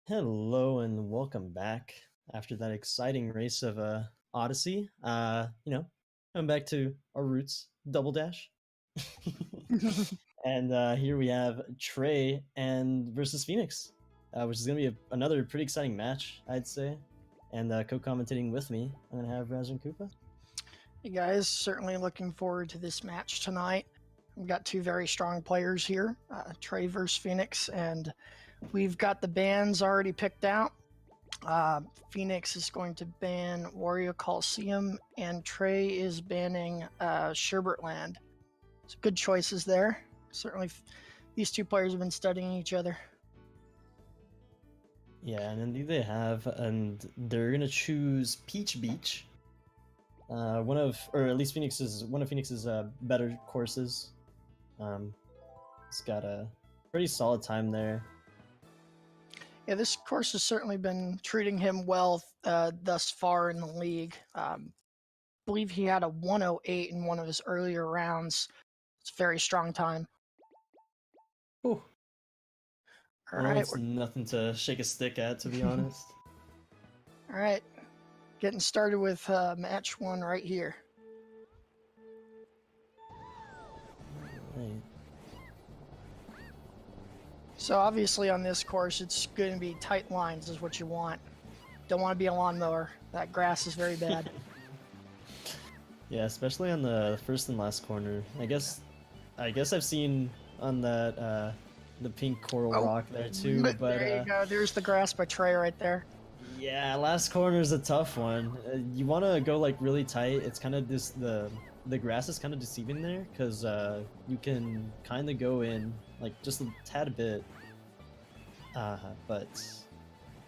Hello and welcome back after that exciting race of Odyssey. Coming back to our roots, Double Dash. And here we have Trey versus Phoenix, which is going to be another pretty exciting match, I'd say. And co-commentating with me, I'm going to have Rajan Koopa. Hey guys, certainly looking forward to this match tonight. We've got two very strong players here, Trey versus Phoenix, and we've got the bans already picked out. Phoenix is going to ban Wario Coliseum, and Trey is banning Sherbertland. So good choices there. Certainly, these two players have been studying each other. Yeah, and indeed they have, and they're gonna choose Peach Beach. One of Phoenix's better courses. It's got a pretty solid time there. Yeah, this course has certainly been treating him well thus far in the league. I believe he had a 108 in one of his earlier rounds. It's a very strong time. Ooh. All right, it's nothing to shake a stick at, to be honest. All right, getting started with match one right here. Right. So obviously on this course, it's going to be tight lines is what you want. Don't want to be a lawnmower. That grass is very bad. Yeah, especially on the first and last corner. I guess I've seen on that the pink coral rock there too. But there you go. There's the grass by Trey right there. Yeah, last corner is a tough one. You want to go like really tight. It's kind of just the grass is kind of deceiving there because you can kind of go in like just a tad bit. But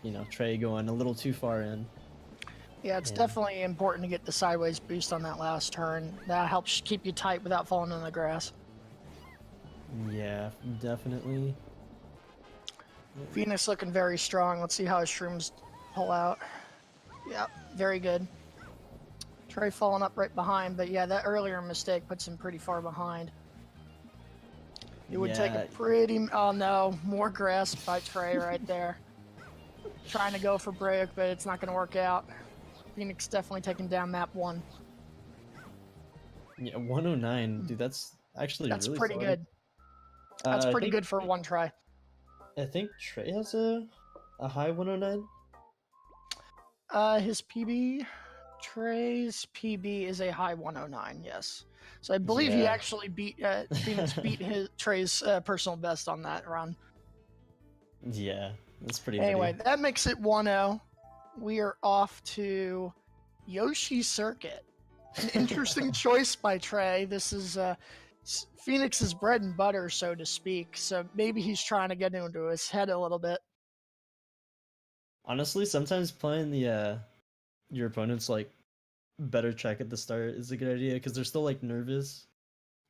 you know, Trey going a little too far in. Yeah, it's definitely important to get the sideways boost on that last turn. That helps keep you tight without falling in the grass. Yeah, definitely. Phoenix looking very strong. Let's see how his shrooms pull out. Yeah, very good. Trey falling up right behind, but yeah, that earlier mistake puts him pretty far behind. It would take a pretty... Oh no, more grass by Trey right there. Trying to go for break, but it's not going to work out. Phoenix definitely taking down map one. Yeah, 109, dude. That's actually really pretty solid. good. That's pretty good for one try. I think Trey has a high 109. His PB, Trey's PB is a high 109. Yes. So I believe he actually beat Phoenix beat Trey's personal best on that run. Yeah, that's pretty. Anyway, nutty. That makes it 1-0. We are off to Yoshi Circuit. An interesting choice by Trey. This is Phoenix's bread and butter, so to speak. So maybe he's trying to get into his head a little bit. Honestly, sometimes playing the your opponent's like better track at the start is a good idea because they're still like nervous,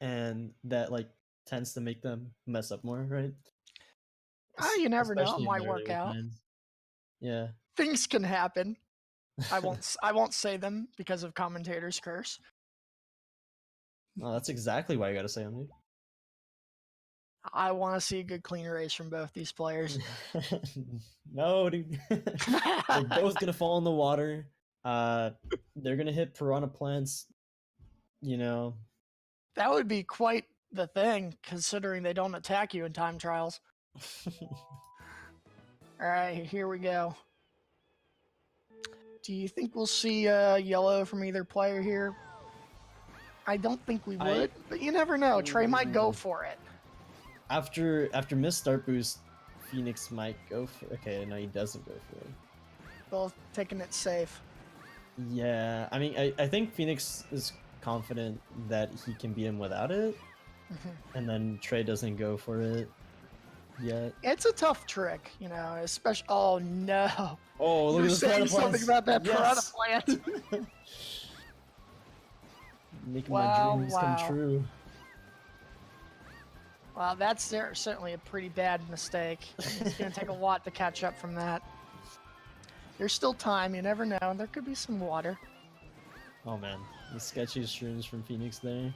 and that like tends to make them mess up more, right? You never know. It might work out. Yeah, things can happen. I won't say them because of commentators' curse. Oh, that's exactly why I gotta say them, dude. I want to see a good clean race from both these players. No, dude. They're both gonna fall in the water. They're gonna hit piranha plants. You know, that would be quite the thing, considering they don't attack you in time trials. All right, here we go. Do you think we'll see yellow from either player here? I don't think we would, but you never know. Trey might go for it. After missed start boost, Phoenix might go for. Okay, no, he doesn't go for it. Both taking it safe. Yeah, I mean, I think Phoenix is confident that he can beat him without it, and then Trey doesn't go for it yet. It's a tough trick, you know, especially. Oh no! Oh, look at this piranha plant. Something about that piranha plant. Making my dreams come true. Wow, that's certainly a pretty bad mistake. It's going to take a lot to catch up from that. There's still time. You never know. There could be some water. Oh, man. The sketchiest shrooms from Phoenix there.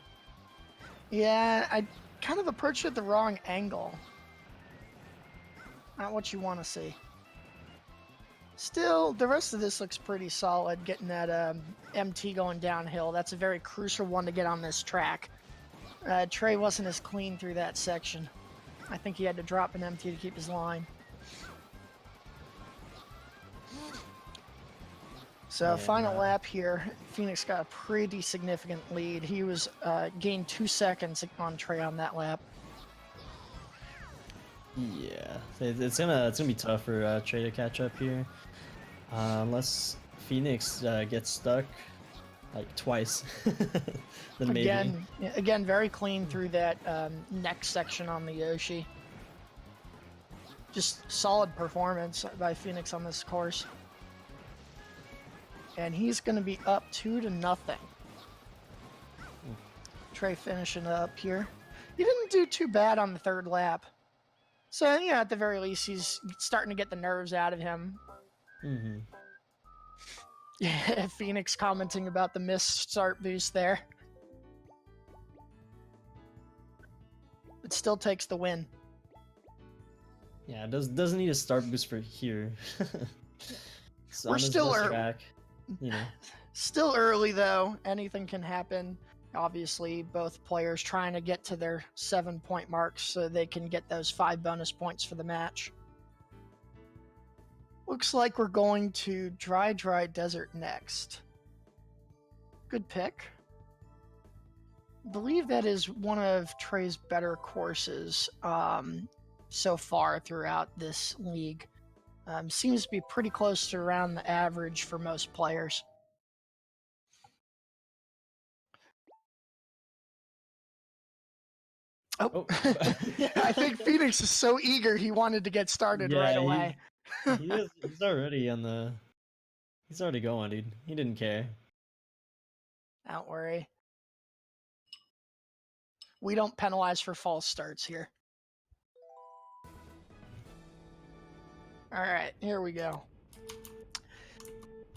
Yeah, I kind of approached it the wrong angle. Not what you want to see. Still, the rest of this looks pretty solid, getting that MT going downhill. That's a very crucial one to get on this track. Trey wasn't as clean through that section. I think he had to drop an MT to keep his line. So Yeah. final lap here, Phoenix got a pretty significant lead. He was gained 2 seconds on Trey on that lap. Yeah, it's gonna be tough for Trey to catch up here, unless Phoenix gets stuck like twice. Then maybe. Again, very clean through that next section on the Yoshi. Just solid performance by Phoenix on this course. And he's going to be up 2-0. Trey finishing up here. He didn't do too bad on the third lap. So, yeah, at the very least, he's starting to get the nerves out of him. Mm-hmm. Yeah, Phoenix commenting about the missed start boost there. It still takes the win. Yeah, it doesn't need a start boost for here. So We're still track, you know. Still early though. Anything can happen. Obviously, both players trying to get to their 7-point marks so they can get those 5 bonus points for the match. Looks like we're going to Dry Desert next. Good pick. I believe that is one of Trey's better courses so far throughout this league. Seems to be pretty close to around the average for most players. Oh, I think Phoenix is so eager he wanted to get started right away. He's already on the. He's already going, dude. He didn't care. Don't worry. We don't penalize for false starts here. All right, here we go.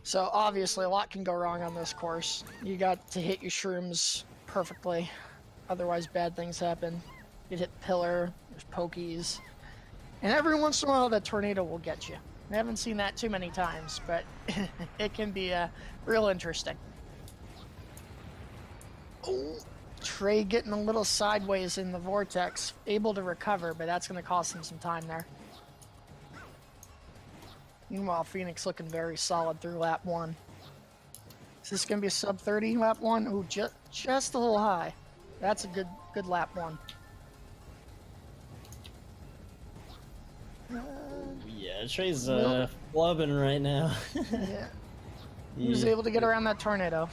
So obviously a lot can go wrong on this course. You got to hit your shrooms perfectly. Otherwise bad things happen. You hit the pillar, there's pokies. And every once in a while that tornado will get you. I haven't seen that too many times, but it can be real interesting. Oh, Trey getting a little sideways in the vortex. Able to recover, but that's going to cost him some time there. Meanwhile, Phoenix looking very solid through lap 1. Is this going to be a sub 30 lap 1? Ooh, just a little high. That's a good lap 1. Yeah, Trey's flubbing right now. Yeah. He was able to get around that tornado.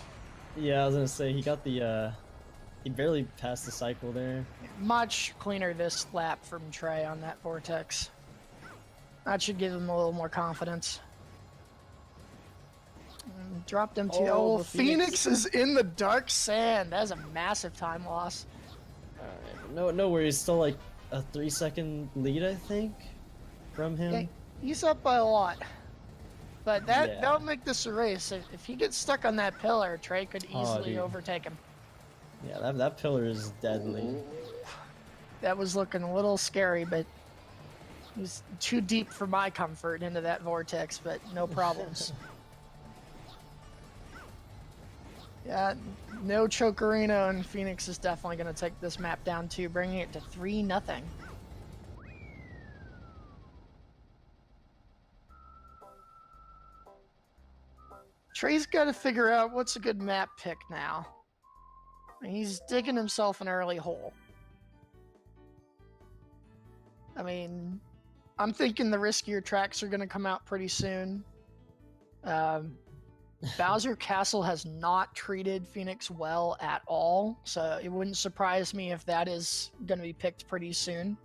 Yeah, I was gonna say he got the he barely passed the cycle there. Much cleaner this lap from Trey on that vortex. That should give him a little more confidence. Dropped him to Phoenix is in the dark sand. That's a massive time loss. Alright, no worries. Still like a 3-second lead, I think, from him. Yeah, he's up by a lot. But that'll make this a race. If he gets stuck on that pillar, Trey could easily overtake him. Yeah, that pillar is deadly. That was looking a little scary, but he's too deep for my comfort into that vortex, but no problems. Yeah, no Chocorino, and Phoenix is definitely going to take this map down too, bringing it to 3-0. Trey's got to figure out what's a good map pick now. He's digging himself an early hole. I mean, I'm thinking the riskier tracks are going to come out pretty soon. Bowser Castle has not treated Phoenix well at all, so it wouldn't surprise me if that is going to be picked pretty soon.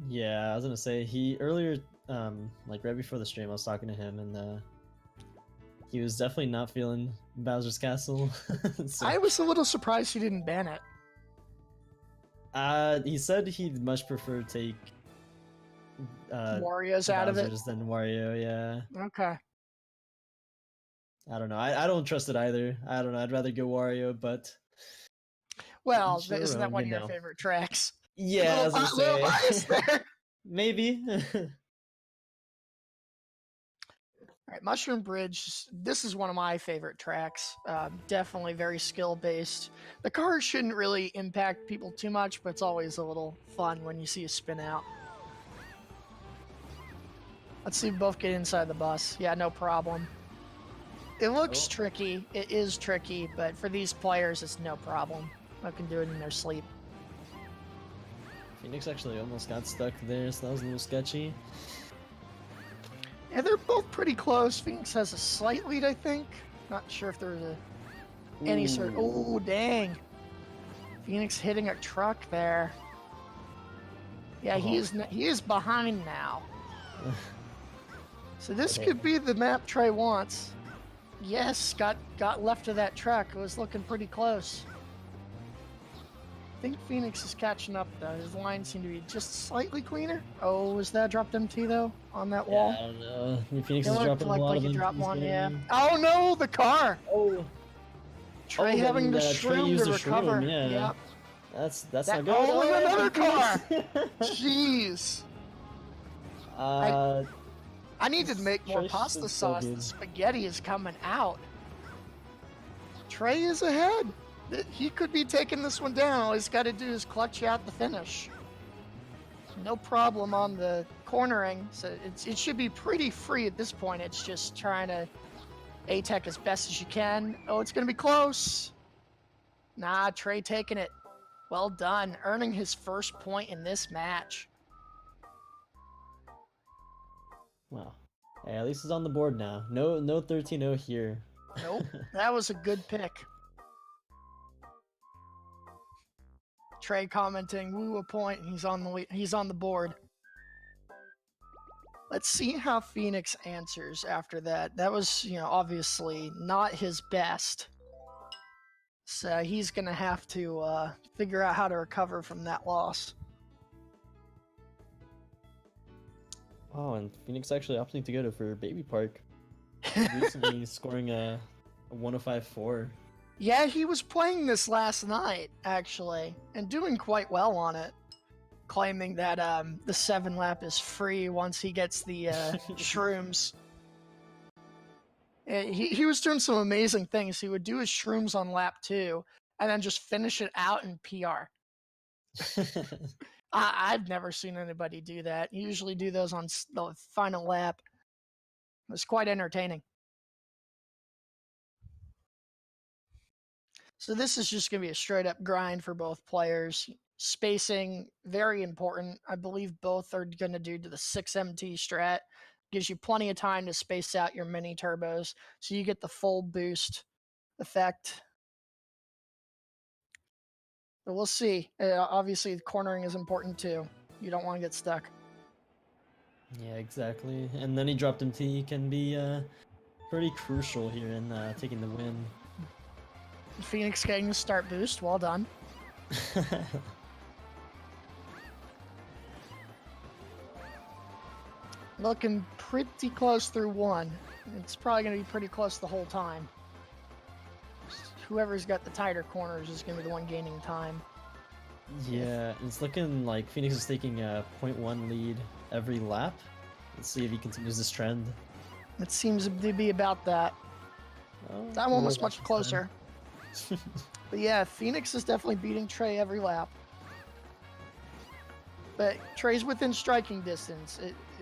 Yeah, I was gonna say he earlier, like right before the stream, I was talking to him, and he was definitely not feeling Bowser's Castle. So, I was a little surprised he didn't ban it. He said he'd much prefer take Wario's out of it than Wario. Yeah. Okay. I don't know. I don't trust it either. I don't know. I'd rather go Wario, but well, isn't that one of your favorite tracks? Yeah, I was gonna say. Maybe. All right, Mushroom Bridge. This is one of my favorite tracks. Definitely very skill-based. The cars shouldn't really impact people too much, but it's always a little fun when you see a spin out. Let's see both get inside the bus. Yeah, no problem. It looks tricky. It is tricky, but for these players, it's no problem. They can do it in their sleep. Phoenix actually almost got stuck there, so that was a little sketchy. Yeah, they're both pretty close. Phoenix has a slight lead, I think. Not sure if there's any sort. Oh, dang! Phoenix hitting a truck there. Yeah, he is behind now. So this could be the map Trey wants. Yes, got left of that truck. It was looking pretty close. I think Phoenix is catching up though. His lines seem to be just slightly cleaner. Oh, was that dropped MT though on that wall? I don't know. Phoenix It is looked dropping a lot like of he dropped MTs one, there. yeah. Oh no, the car! Oh. Trey having the Trey shroom used to a recover. shroom, yeah. Yep. That's That, not good. oh, and another car! Phoenix. Jeez. Uh, I need to make more Trey's pasta so sauce. good. The spaghetti is coming out. Trey is ahead. He could be taking this one down. All he's got to do is clutch out the finish. No problem on the cornering. So it should be pretty free at this point. It's just trying to A-Tech as best as you can. Oh, it's going to be close. Nah, Trey taking it. Well done. Earning his first point in this match. wow. Hey, at least it's on the board now. No 13-0 here. Nope. That was a good pick. Trey commenting, woo, a point. He's on the board. Let's see how Phoenix answers after that. That was, obviously not his best. So he's gonna have to figure out how to recover from that loss. Oh, and Phoenix actually opting to go for Baby Park. Recently scoring a 105.4. Yeah, he was playing this last night, actually, and doing quite well on it. Claiming that the 7 lap is free once he gets the shrooms. He was doing some amazing things. He would do his shrooms on lap 2, and then just finish it out in PR. I've never seen anybody do that. You usually do those on the final lap. It was quite entertaining. So this is just going to be a straight up grind for both players. Spacing, very important. I believe both are going to do to the 6MT strat. Gives you plenty of time to space out your mini turbos so you get the full boost effect. But we'll see. Obviously, the cornering is important too. You don't want to get stuck. Yeah, exactly. And then he dropped MT can be pretty crucial here in taking the win. Phoenix getting the start boost. Well done. Looking pretty close through 1. It's probably going to be pretty close the whole time. Whoever's got the tighter corners is going to be the one gaining time. Yeah, it's looking like Phoenix is taking a 0.1 lead every lap. Let's see if he continues this trend. It seems to be about that. Oh, That one was much closer. But yeah, Phoenix is definitely beating Trey every lap. But Trey's within striking distance.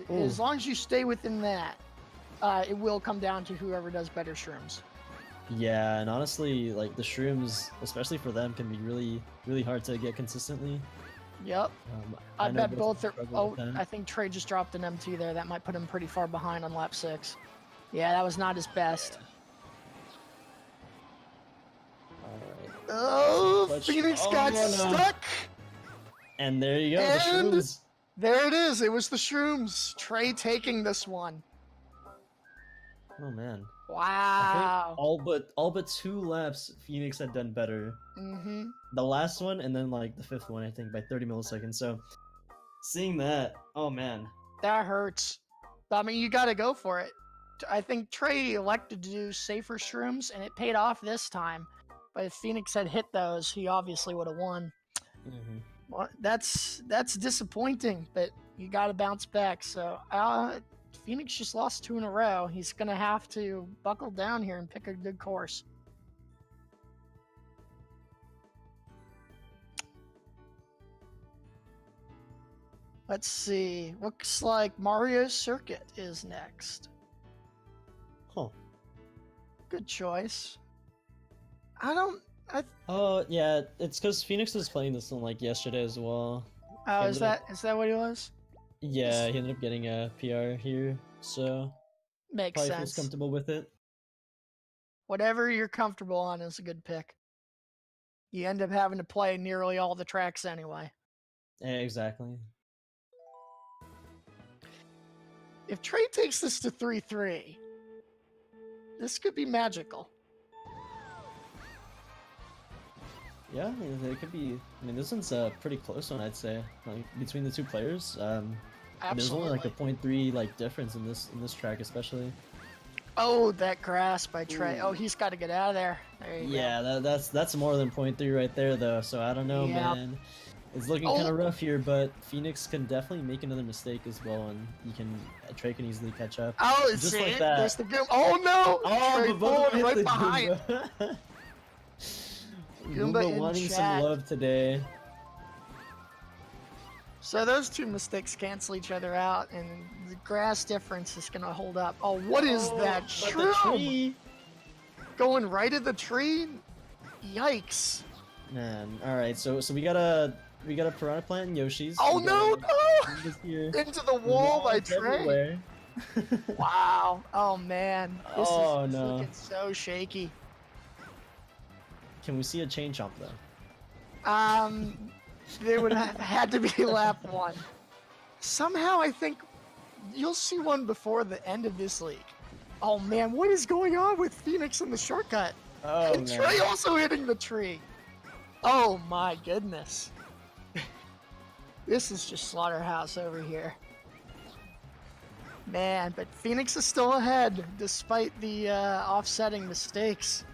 As long as you stay within that, it will come down to whoever does better shrooms. Yeah, and honestly, like the shrooms, especially for them, can be really, really hard to get consistently. Yep. I know bet both are. struggle Oh, with them. I think Trey just dropped an MT there. That might put him pretty far behind on lap 6. Yeah, that was not his best. Alright. Oh, Clutch. Phoenix Oh, got no. stuck. And there you go, the And- shrooms. There it is. It was the shrooms. Trey taking this one. Oh man. I Wow. think all but 2 laps, Phoenix had done better. Mm-hmm. The last one, and then like the 5th one, I think, by 30 milliseconds. So, seeing that, oh man. That hurts. I mean, you got to go for it. I think Trey elected to do safer shrooms, and it paid off this time. But if Phoenix had hit those, he obviously would have won. Well, that's disappointing, but you got to bounce back. So Phoenix just lost 2 in a row. He's going to have to buckle down here and pick a good course. Let's see. Looks like Mario Circuit is next. Huh. Good choice. Oh yeah, it's because Phoenix was playing this one like yesterday as well. Oh, is that what he was? Yeah, he ended up getting a PR here, so Makes probably sense. feels comfortable with it. Whatever you're comfortable on is a good pick. You end up having to play nearly all the tracks anyway. Yeah, exactly. If Trey takes this to 3-3, this could be magical. Yeah, I mean, it could be. I mean, this one's a pretty close one, I'd say. Like between the two players, there's only like a 0.3 like difference in this track, especially. Oh, that grass by Trey. Ooh. Oh, he's got to get out of there. There you go. That's more than 0.3 right there, though. So I don't know, man. It's looking kind of rough here, but Phoenix can definitely make another mistake as well, and Trey can easily catch up. Oh, it's just like that. There's the Goomba. Oh no! Oh, Trey falling right behind. Goomba wanting some love today. So those two mistakes cancel each other out, and the grass difference is going to hold up. Oh, what is that tree? Going right at the tree? Yikes! Man, all right. So we got a piranha plant and Yoshi's. Oh no! Into the wall by Trey. Wow! Oh man! This is looking so shaky. Can we see a chain chomp though? There would have had to be lap 1. Somehow I think you'll see one before the end of this league. Oh man, what is going on with Phoenix in the shortcut? Oh and Trey also hitting the tree. Oh my goodness. This is just slaughterhouse over here. Man, but Phoenix is still ahead despite the offsetting mistakes.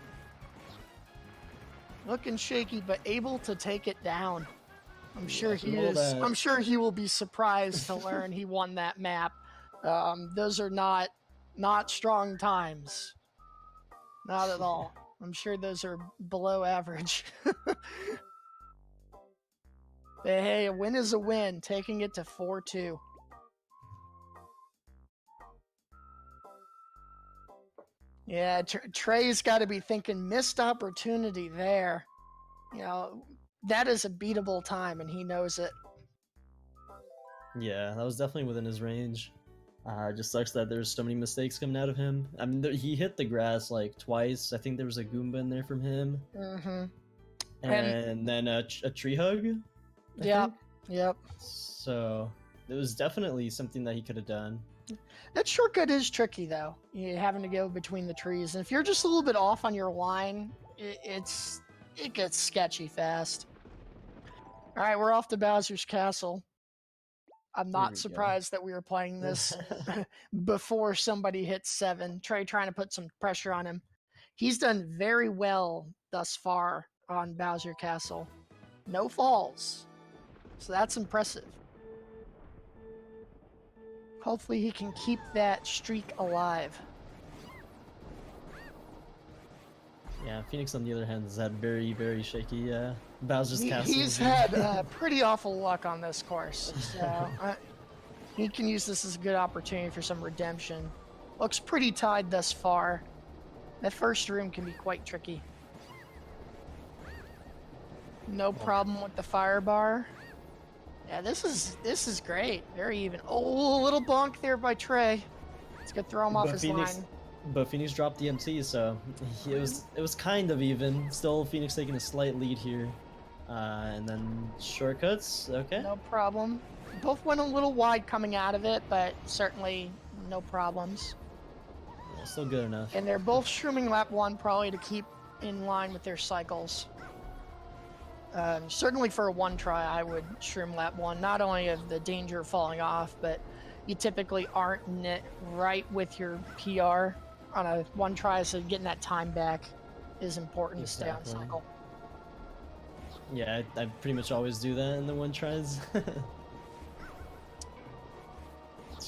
Looking shaky, but able to take it down. I'm sure he is. I'm sure he will be surprised to learn he won that map. Those are not strong times. Not at all. I'm sure those are below average. But hey, a win is a win. Taking it to 4-2. Yeah, Trey's got to be thinking missed opportunity there. You know, that is a beatable time, and he knows it. Yeah, that was definitely within his range. It just sucks that there's so many mistakes coming out of him. I mean, he hit the grass like twice. I think there was a Goomba in there from him. Mm-hmm. And then a tree hug. Yep. So it was definitely something that he could have done. That shortcut is tricky, though. You're having to go between the trees, and if you're just a little bit off on your line, it gets sketchy fast. All right, we're off to Bowser's Castle. I'm not surprised that we were playing this before somebody hit 7. Trey trying to put some pressure on him. He's done very well thus far on Bowser Castle. No falls, so that's impressive. Hopefully he can keep that streak alive. Yeah, Phoenix on the other hand has had very, very shaky Bowser's Castle. He's had pretty awful luck on this course, so he can use this as a good opportunity for some redemption. Looks pretty tied thus far. That first room can be quite tricky. No problem with the fire bar. Yeah, this is great. Very even. Oh, a little bonk there by Trey. It's gonna throw him off his line. But Phoenix dropped the MT, so it was kind of even. Still, Phoenix taking a slight lead here. And then shortcuts, okay. No problem. Both went a little wide coming out of it, but certainly no problems. Yeah, still good enough. And they're both shrooming lap 1 probably to keep in line with their cycles. Certainly for a 1 try, I would shroom lap 1, not only of the danger of falling off, but you typically aren't right with your PR on a 1 try, so getting that time back is important to stay on cycle. Yeah, I pretty much always do that in the 1 tries.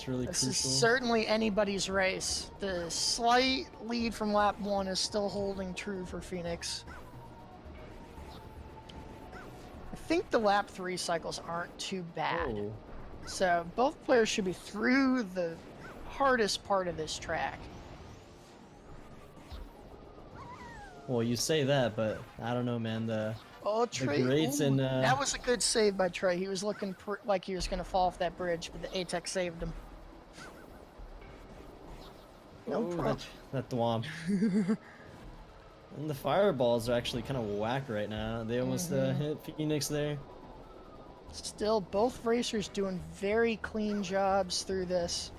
really This crucial. is certainly anybody's race. The slight lead from lap 1 is still holding true for Phoenix. I think the lap 3 cycles aren't too bad. Oh. So both players should be through the hardest part of this track. Well, you say that, but I don't know, man. Oh, Trey! grades Ooh, and, that was a good save by Trey. He was looking like he was going to fall off that bridge, but the ATEC saved him. No problem. That Dwomp. And the fireballs are actually kind of whack right now. They almost hit Phoenix there. Still, both racers doing very clean jobs through this.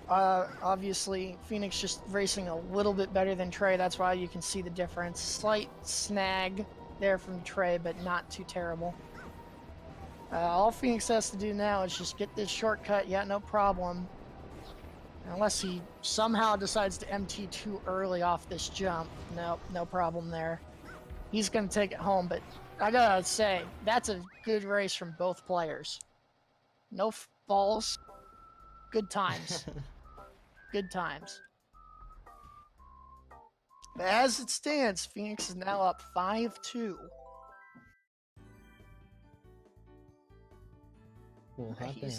Obviously, Phoenix just racing a little bit better than Trey. That's why you can see the difference. Slight snag there from Trey, but not too terrible. All Phoenix has to do now is just get this shortcut. Yeah, no problem. Unless he somehow decides to MT too early off this jump. Nope, no problem there. He's going to take it home, but I gotta say, that's a good race from both players. No falls. Good times. Good times. But as it stands, Phoenix is now up 5-2. Well, hot damn.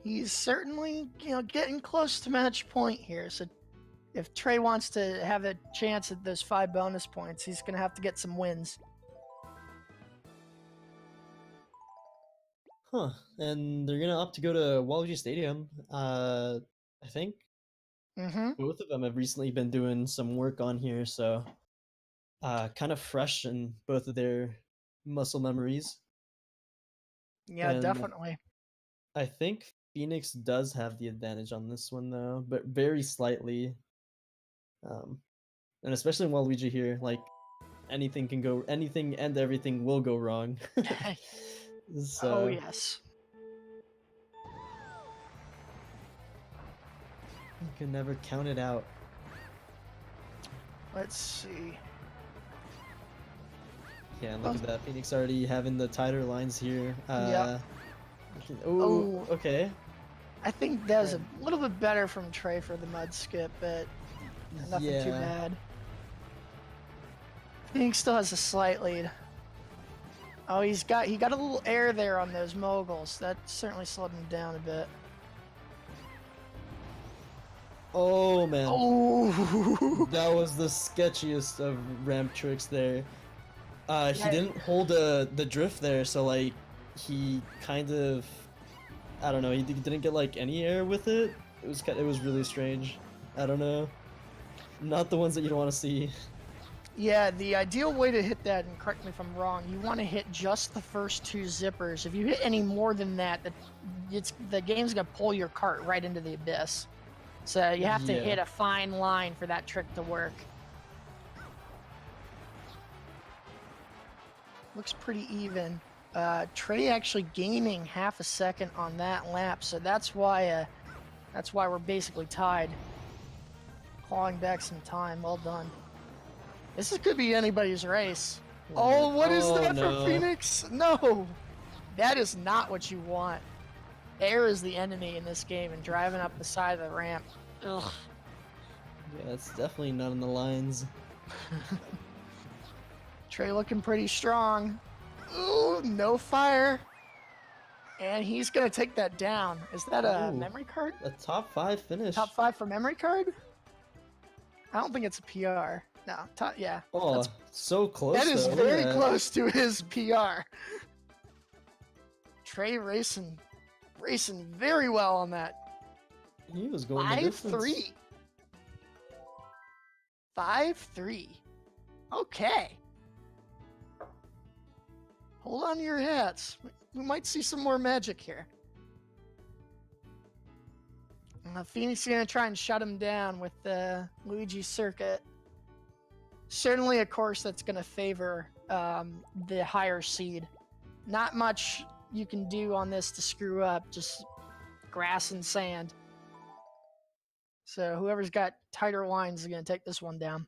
He's certainly, getting close to match point here. So if Trey wants to have a chance at those 5 bonus points, he's going to have to get some wins. Huh. And they're gonna opt to go to Waluigi Stadium. I think both of them have recently been doing some work on here, so kind of fresh in both of their muscle memories. Yeah, And definitely. I think Phoenix does have the advantage on this one though, but very slightly. And especially in Waluigi here, like anything and everything will go wrong. So, oh, yes. You can never count it out. Let's see. Yeah, and look at that. Phoenix already having the tighter lines here. Yep. Oh, okay. I think that was a little bit better from Trey for the mud skip, but nothing too bad. Phoenix still has a slight lead. Oh, he got a little air there on those moguls. That certainly slowed him down a bit. Oh man. Oh, that was the sketchiest of ramp tricks there. He didn't hold the drift there, so like he kind of, I don't know, he didn't get like any air with it. It was really strange. I don't know. Not the ones that you don't want to see. Yeah, the ideal way to hit that, and correct me if I'm wrong, you want to hit just the first 2 zippers. If you hit any more than that, the game's gonna pull your cart right into the abyss. So you have to hit a fine line for that trick to work. Looks pretty even. Trey actually gaining half a second on that lap, so that's why we're basically tied. Clawing back some time. Well done. This could be anybody's race. Oh, what is that for Phoenix? No, that is not what you want. Air is the enemy in this game, and driving up the side of the ramp. Ugh. Yeah, that's definitely not in the lines. Trey looking pretty strong. Ooh, no fire. And he's going to take that down. Is that a memory card? A top 5 finish. Top 5 for memory card? I don't think it's a PR. No, yeah. Oh, so close. That is very close to his PR. Trey racing very well on that. He was going 5-3. 5-3. Okay. Hold on to your hats. We might see some more magic here. Phoenix is going to try and shut him down with the Luigi Circuit. Certainly a course that's going to favor the higher seed. Not much you can do on this to screw up, just grass and sand. So whoever's got tighter lines is going to take this one down.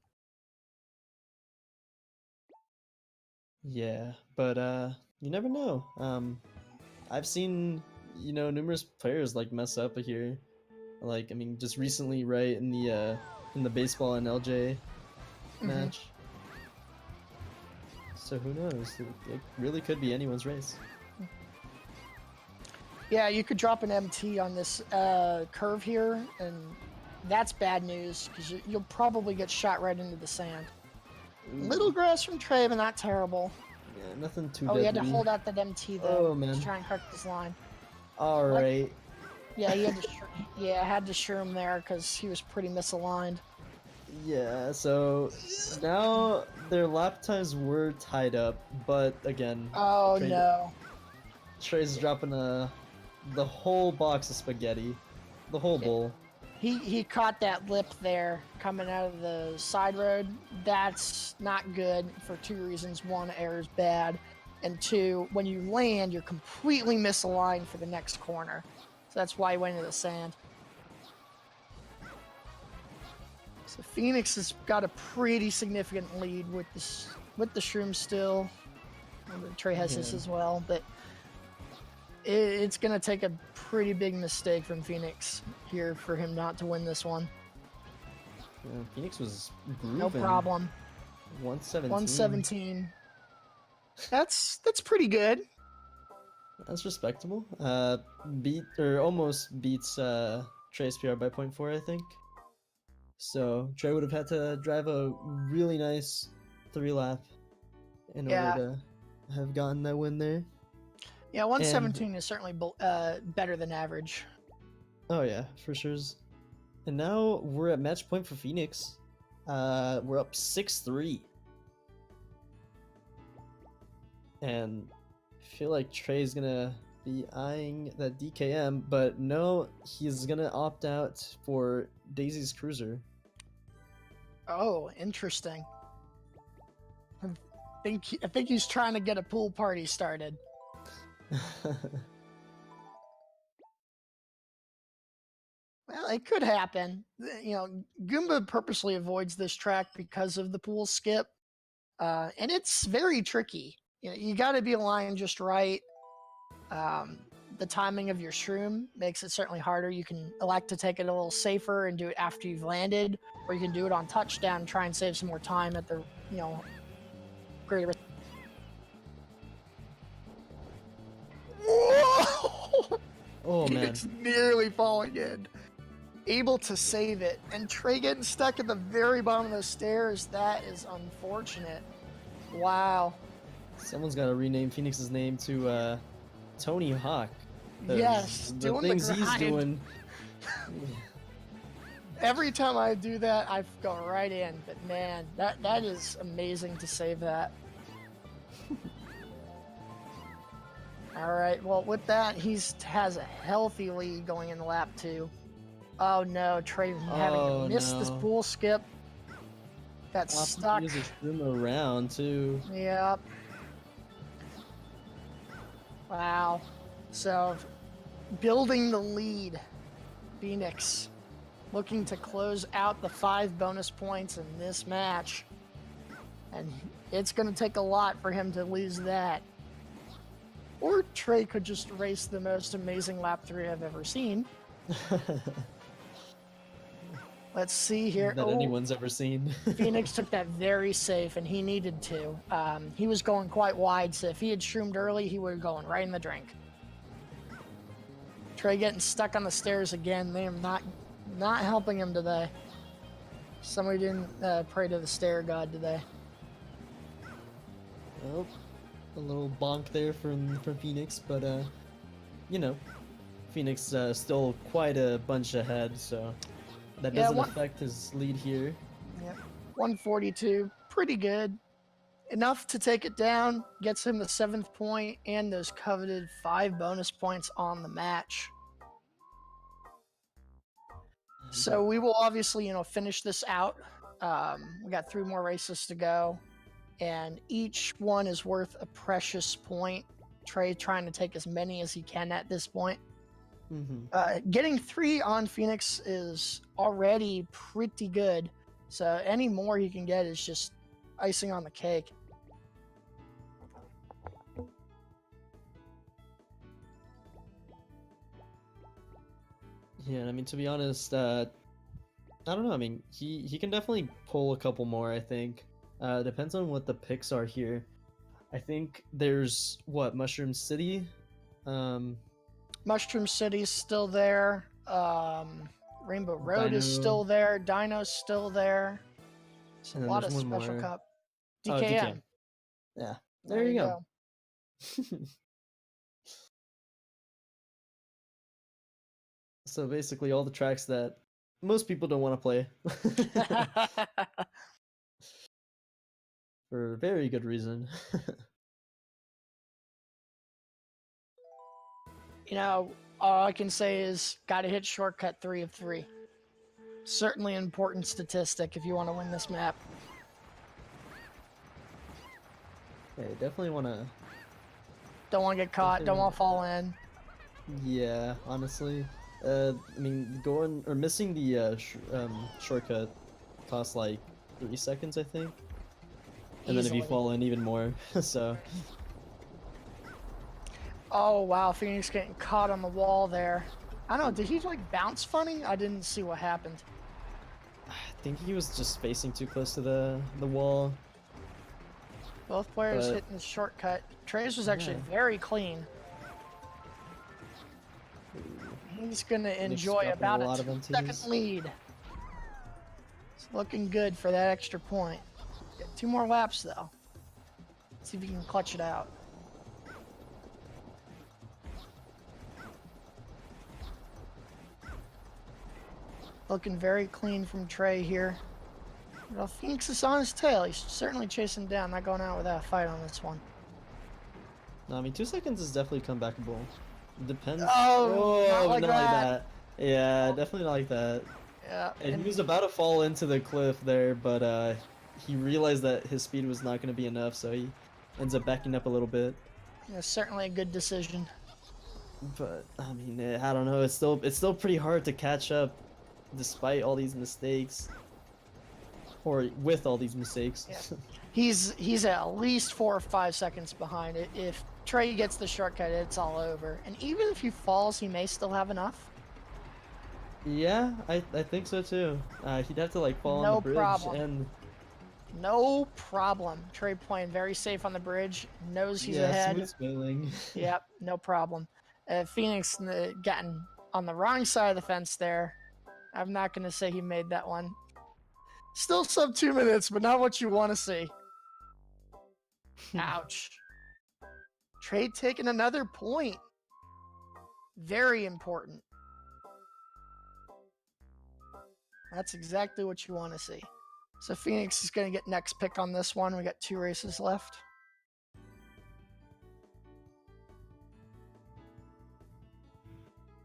Yeah, but you never know. I've seen you know, numerous players like mess up here. Like, I mean, just recently, right, in the baseball and LJ match. So who knows? It really could be anyone's race. Yeah, you could drop an MT on this curve here, and that's bad news because you'll probably get shot right into the sand. Ooh. Little grass from Trey, but not terrible. Yeah, nothing too. Oh, he had to hold out that MT though. Oh man. To try and correct this line. All right. Yeah, he had to. Had to shroom there because he was pretty misaligned. Yeah. So now their lap times were tied up, but again. Oh no. Trey's dropping the whole box of spaghetti, the whole bowl. He caught that lip there coming out of the side road. That's not good for two reasons. One, air is bad. And two, when you land, you're completely misaligned for the next corner. So that's why he went into the sand. So Phoenix has got a pretty significant lead with the shroom still. Trey has this as well, but it's going to take a pretty big mistake from Phoenix here for him not to win this one. Yeah, Phoenix was grooving. No problem. 117. 117. That's pretty good. That's respectable. Almost beats Trey's PR by 0.4, I think. So Trey would have had to drive a really nice 3-lap in order to have gotten that win there. Yeah, 117 is certainly better than average. Oh yeah, for sure. And now we're at match point for Phoenix. We're up 6-3. And I feel like Trey's gonna be eyeing that DKM, but no, he's gonna opt out for Daisy's Cruiser. Oh, interesting. I think he's trying to get a pool party started. Well, it could happen. You know, Goomba purposely avoids this track because of the pool skip, and it's very tricky. You know, you got to be aligned just right. The timing of your shroom makes it certainly harder. You can elect to take it a little safer and do it after you've landed, or you can do it on touchdown and try and save some more time at the, greater risk. Whoa! Oh man. It's nearly falling in. Able to save it. And Trey getting stuck at the very bottom of the stairs. That is unfortunate. Wow. Someone's got to rename Phoenix's name to Tony Hawk. Yes, the doing things the he's grind. doing. Every time I do that, I go right in. But man, that is amazing to save that. All right, well, with that, has a healthy lead going in lap 2. Oh no, Trey having missed this pool skip. Got stuck. Use his shroom around too. Yep. Wow. So, building the lead, Phoenix looking to close out the 5 bonus points in this match. And it's going to take a lot for him to lose that. Or Trey could just race the most amazing lap 3 I've ever seen. Let's see here. That anyone's ever seen. Phoenix took that very safe, and he needed to. He was going quite wide, so if he had shroomed early, he would have gone right in the drink. Trey getting stuck on the stairs again. They are not helping him today. Somebody didn't pray to the stair god today. Well, a little bonk there from Phoenix, but Phoenix still quite a bunch ahead, so that doesn't affect his lead here. Yep, 142, pretty good. Enough to take it down, gets him the 7th point and those coveted 5 bonus points on the match. So we will obviously, finish this out. We got 3 more races to go, and each one is worth a precious point. Trey trying to take as many as he can at this point. Mm-hmm. Getting 3 on Phoenix is already pretty good. So any more he can get is just icing on the cake. Yeah, I mean, to be honest, I don't know. I mean, he can definitely pull a couple more, I think. Depends on what the picks are here. I think there's what, Mushroom City? Um, Mushroom City's still there. Rainbow Road is Dino, still there. Dino's still there. It's a and then lot there's of one Special more. Cup. Oh, DKM. DKM. Yeah, there There you you go. go. So basically all the tracks that most people don't want to play. For a very good reason. You know, all I can say is gotta hit shortcut 3 of 3. Certainly an important statistic if you want to win this map. Yeah, definitely want to. Don't want to get caught. Don't want to fall in. Yeah, honestly. I mean, going or missing the shortcut costs like 3 seconds, I think. And then if you Easily. fall in, even more. So. Oh wow, Phoenix getting caught on the wall there. I don't know, did he like bounce funny? I didn't see what happened. I think he was just facing too close to the wall. Both players But, hitting the shortcut. Trey's was actually very clean. He's gonna enjoy about a 2-second lead. It's looking good for that extra point. Get 2 more laps though. See if you can clutch it out. Looking very clean from Trey here. Well, Phoenix is on his tail. He's certainly chasing down, not going out without a fight on this one. No, I mean 2 seconds is definitely comebackable. Depends. Oh, not like not that. like that. Yeah, definitely not like that. Yeah, And he was about to fall into the cliff there, but he realized that his speed was not going to be enough, so he ends up backing up a little bit. yeah, certainly a good decision. But I mean, I don't know. It's still pretty hard to catch up, despite all these mistakes, or with all these mistakes. Yeah. He's at least 4 or 5 seconds behind it. If Trey gets the shortcut, it's all over. And even if he falls, he may still have enough. Yeah, I think so too. He'd have to like fall on the bridge problem. and. No problem. Trey playing very safe on the bridge. Knows he's ahead. Smooth sailing. Yep, no problem. Phoenix getting on the wrong side of the fence there. I'm not going to say he made that one. Still sub 2 minutes, but not what you want to see. Ouch. Trey taking another point. Very important. That's exactly what you want to see. So Phoenix is going to get next pick on this one. We got 2 races left.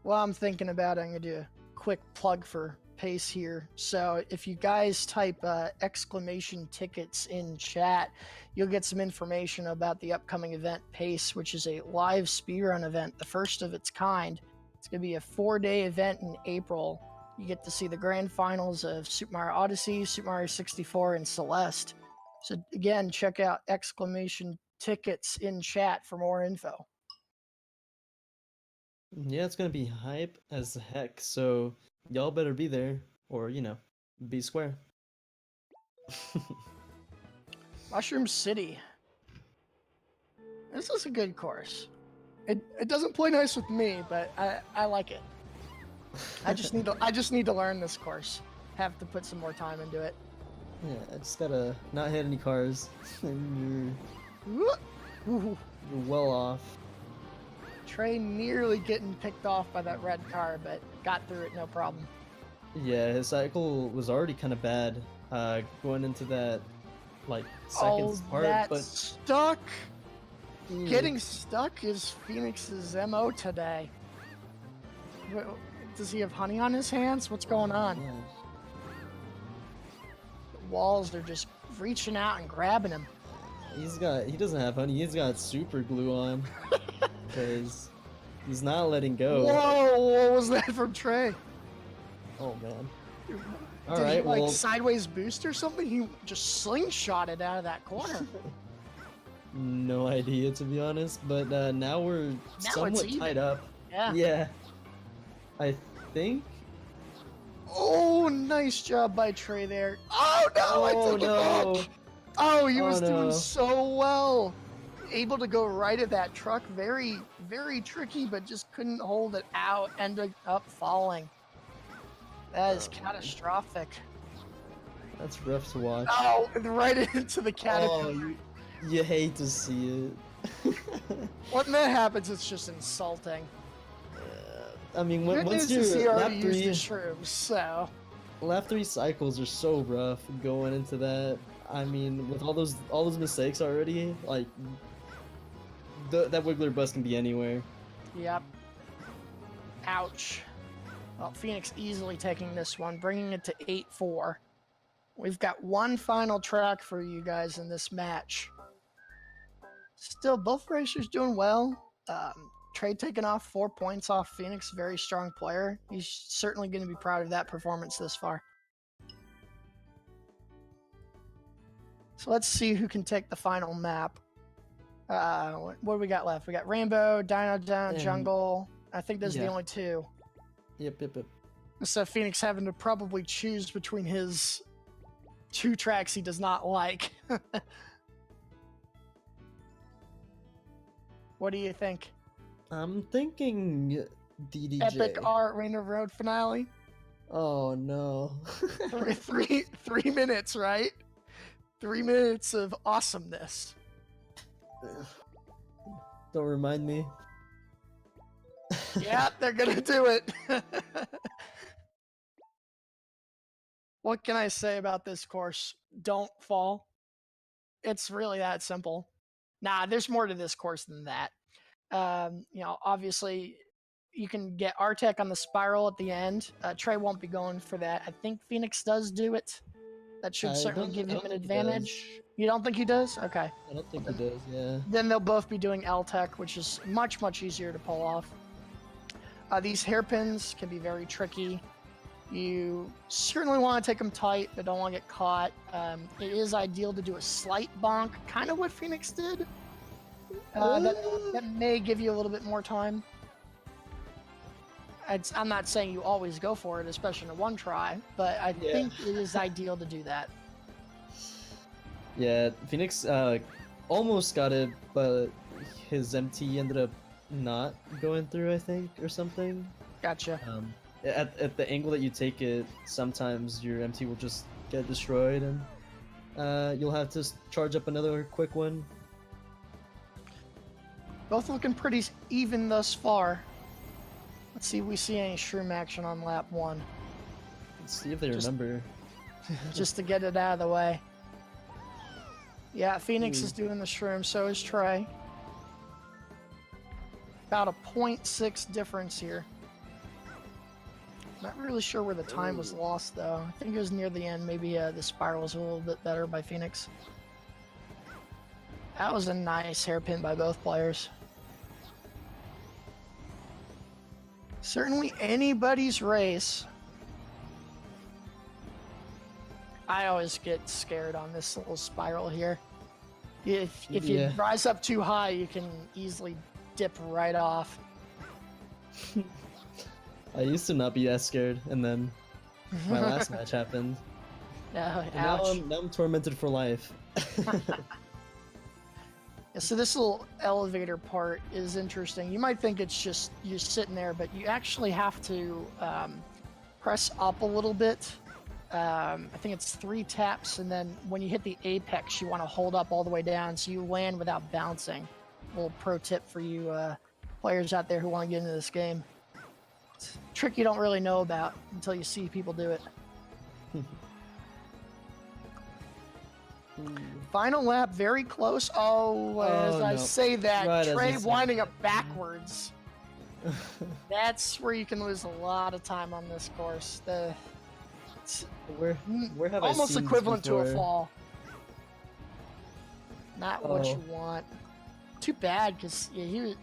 Well, I'm thinking about it. I'm going to do a quick plug for Pace here. So if you guys type exclamation tickets in chat, you'll get some information about the upcoming event Pace, which is a live speedrun event, the first of its kind. It's going to be a 4-day event in April. You get to see the grand finals of Super Mario Odyssey, Super Mario 64, and Celeste. So again, check out exclamation tickets in chat for more info. Yeah, it's gonna be hype as heck, so y'all better be there, or be square. Mushroom City. This is a good course. It doesn't play nice with me, but I like it. I just need to learn this course. Have to put some more time into it. Yeah, I just gotta not hit any cars, and you're well off. Trey nearly getting picked off by that red car, but got through it no problem. Yeah, his cycle was already kind of bad, going into that seconds part. That but stuck. Getting stuck is Phoenix's MO today. Does he have honey on his hands? What's going on? Yeah. The walls are just reaching out and grabbing him. He doesn't have honey. He's got super glue on, because he's not letting go. Whoa! What was that from Trey? Oh man. Did he like sideways boost or something? He just slingshotted out of that corner. No idea, to be honest, but now we're somewhat tied up. Yeah. Yeah. I think Nice job by Trey there. Oh no, I took it back. Oh, he was doing so well. Able to go right at that truck. Very, very tricky, but just couldn't hold it out. Ended up falling. That is catastrophic. That's rough to watch. Oh, right into the caterpillar. Oh, you hate to see it. When that happens, it's just insulting. I mean, Good once news is he you're already lap used 3, his shrooms, so. lap 3 cycles are so rough going into that. I mean, with all those mistakes already, like that Wiggler bus can be anywhere. Yep. Ouch. Well, Phoenix easily taking this one, bringing it to 8-4. We've got one final track for you guys in this match. Still, both racers doing well. Trey taking off 4 points off Phoenix, very strong player. He's certainly going to be proud of that performance this far. So let's see who can take the final map. What do we got left? We got Rainbow, Dino Down, Jungle. I think those are the only two. Yep. So Phoenix having to probably choose between his 2 tracks he does not like. What do you think? I'm thinking DDJ. Epic Art Rain of Road finale? Oh no. three minutes, right? 3 minutes of awesomeness. Don't remind me. Yeah, they're gonna do it. What can I say about this course? Don't fall. It's really that simple. Nah, there's more to this course than that. Obviously, you can get R-Tech on the spiral at the end. Trey won't be going for that. I think Phoenix does do it. That should certainly give him an advantage. You don't think he does? Okay. I don't think he does, yeah. Then they'll both be doing L-Tech, which is much, much easier to pull off. These hairpins can be very tricky. You certainly want to take them tight, but don't want to get caught. It is ideal to do a slight bonk, kind of what Phoenix did. That may give you a little bit more time. I'm not saying you always go for it, especially in a one try, but I think it is ideal to do that. Yeah, Phoenix almost got it, but his MT ended up not going through, I think, or something. Gotcha. At the angle that you take it, sometimes your MT will just get destroyed, and you'll have to charge up another quick one. Both looking pretty even thus far. Let's see if we see any shroom action on lap 1. Let's see if they remember. Just to get it out of the way. Yeah, Phoenix is doing the shroom, so is Trey. About a 0.6 difference here. Not really sure where the time was lost, though. I think it was near the end. Maybe the spiral was a little bit better by Phoenix. That was a nice hairpin by both players. Certainly anybody's race. I always get scared on this little spiral here. If you rise up too high, you can easily dip right off. I used to not be as scared, and then my last match happened. Ouch. Now I'm tormented for life. Yeah, so this little elevator part is interesting. You might think it's just you're sitting there, but you actually have to press up a little bit. I think it's 3 taps, and then when you hit the apex, you want to hold up all the way down so you land without bouncing. A little pro tip for you players out there who want to get into this game. It's a trick you don't really know about until you see people do it. Final lap, very close. I say that, right, Trey winding up backwards. That's where you can lose a lot of time on this course. Where have almost I seen equivalent this to a before? fall. Not what you want. Too bad, because he was.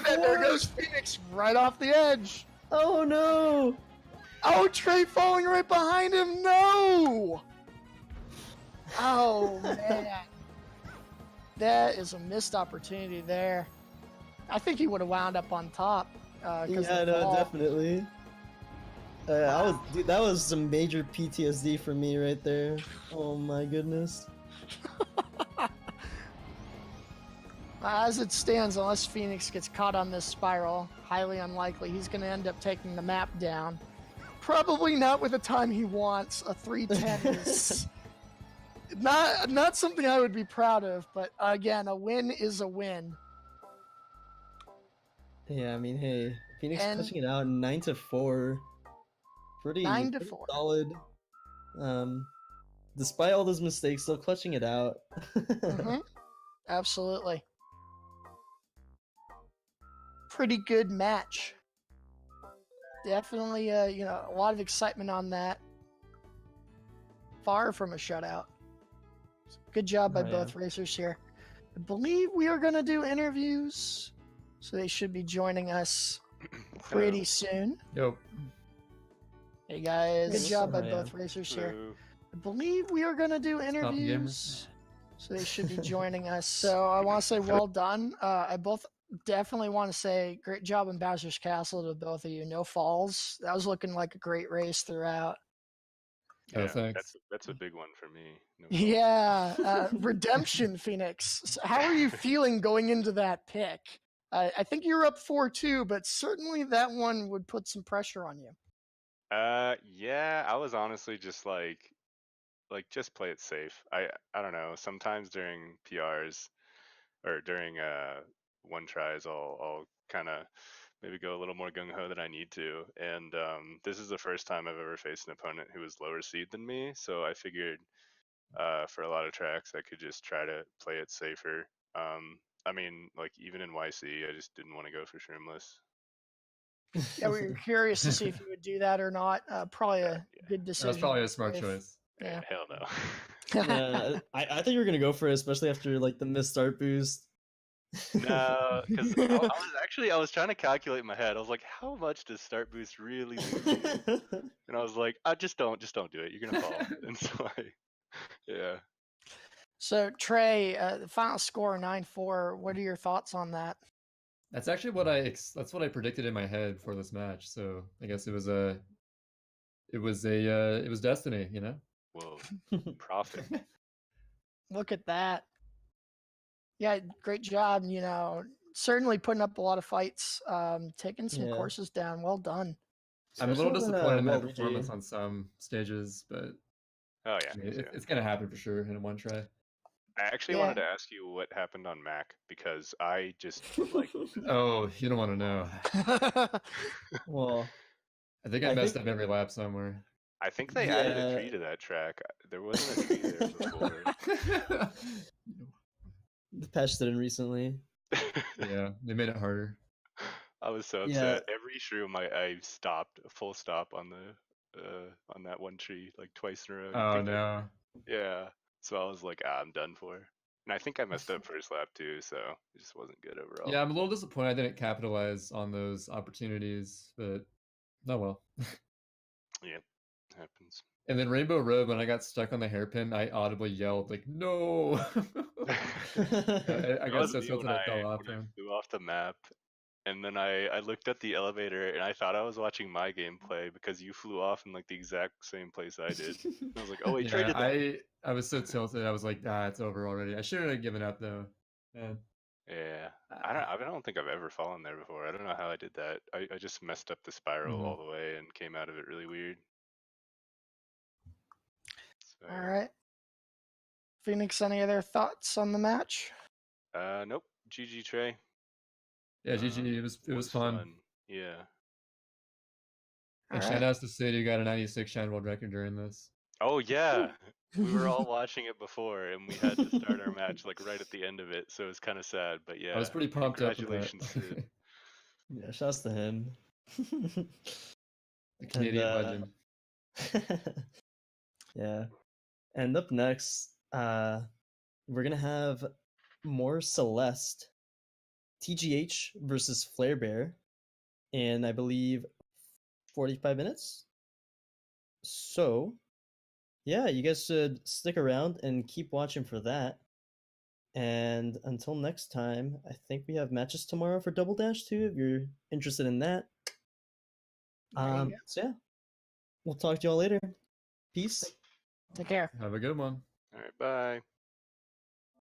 There goes Phoenix right off the edge. Oh no! Oh, Trey falling right behind him. No! Oh man, that is a missed opportunity there. I think he would have wound up on top. Yeah, no, definitely. Dude, that was some major PTSD for me right there. Oh my goodness. As it stands, unless Phoenix gets caught on this spiral, highly unlikely, he's going to end up taking the map down. Probably not with the time he wants. A 310 is not something I would be proud of, but again, a win is a win. Yeah, I mean, hey, Phoenix And clutching it out 9-4. Pretty 9-4. solid. Despite all those mistakes, still clutching it out. Mm-hmm. Absolutely. Pretty good match. Definitely, a lot of excitement on that. Far from a shutout. Good job by both racers here. I believe we are going to do interviews, so they should be joining us pretty soon. Yep. Hey guys, good job by both racers here. I believe we are going to do interviews, so they should be joining us. So I want to say well done. I definitely want to say great job in Bowser's Castle to both of you. No falls. That was looking like a great race throughout. Yeah, thanks. That's a big one for me. No Yeah, redemption, Phoenix. So how are you feeling going into that pick? I think you're up 4-2, but certainly that one would put some pressure on you. Yeah, I was honestly just like just play it safe. I don't know. Sometimes during PRs or during one tries, I'll kind of maybe go a little more gung ho than I need to. And this is the first time I've ever faced an opponent who was lower seed than me, so I figured for a lot of tracks I could just try to play it safer. I mean, like even in YC, I just didn't want to go for shroomless. Yeah, we were curious to see if you would do that or not. Probably a good decision. That's probably a smart choice. Yeah. Hell no. Yeah, I thought you were gonna go for it, especially after like the missed start boost. No, because I was trying to calculate in my head. I was like, how much does start boost really lose you? And I was like, just don't do it. You're gonna fall. And so yeah. So Trey, the final score 9-4. What are your thoughts on that? That's actually what I predicted in my head for this match. So I guess it was destiny, you know. Whoa, profit. Look at that. Yeah, great job. Certainly putting up a lot of fights, taking some courses down. Well done. I'm a little disappointed in that performance on some stages, but oh yeah, it's gonna happen for sure in one try. I actually wanted to ask you what happened on Mac because I just like. Oh, you don't want to know. Well, I think I messed up every lap somewhere. I think they added a tree to that track. There wasn't a tree there before. The patch did it recently. Yeah, they made it harder. I was so upset. Every shroom I stopped, a full stop on that one tree like twice in a row. Oh no. Yeah. So I was like, I'm done for. And I think I messed up first lap too, so it just wasn't good overall. Yeah, I'm a little disappointed I didn't capitalize on those opportunities, but oh well. Yeah, happens. And then Rainbow Road, when I got stuck on the hairpin, I audibly yelled like, "No!" I got so tilted I fell off. I flew off the map, and then I looked at the elevator, and I thought I was watching my gameplay because you flew off in like the exact same place I did. I was like, "Oh wait, Trey did that." I was so tilted. I was like, it's over already. I shouldn't have given up though. Man. Yeah, I don't think I've ever fallen there before. I don't know how I did that. I just messed up the spiral all the way and came out of it really weird. So. All right. Phoenix, any other thoughts on the match? Nope. GG Trey. Yeah, GG. It was fun. Yeah. And shout outs to Sid, who got a 96 shine world record during this. Oh yeah. We were all watching it before, and we had to start our match like right at the end of it, so it was kind of sad. But yeah, I was pretty pumped up. Congratulations, Sid. Yeah, shouts to him. The Canadian legend. Yeah. And up next, we're gonna have more Celeste, TGH versus Flare Bear, in I believe 45 minutes. So, yeah, you guys should stick around and keep watching for that. And until next time, I think we have matches tomorrow for Double Dash too, if you're interested in that. So yeah, We'll talk to y'all later. Peace. Take care. Have a good one. All right, bye.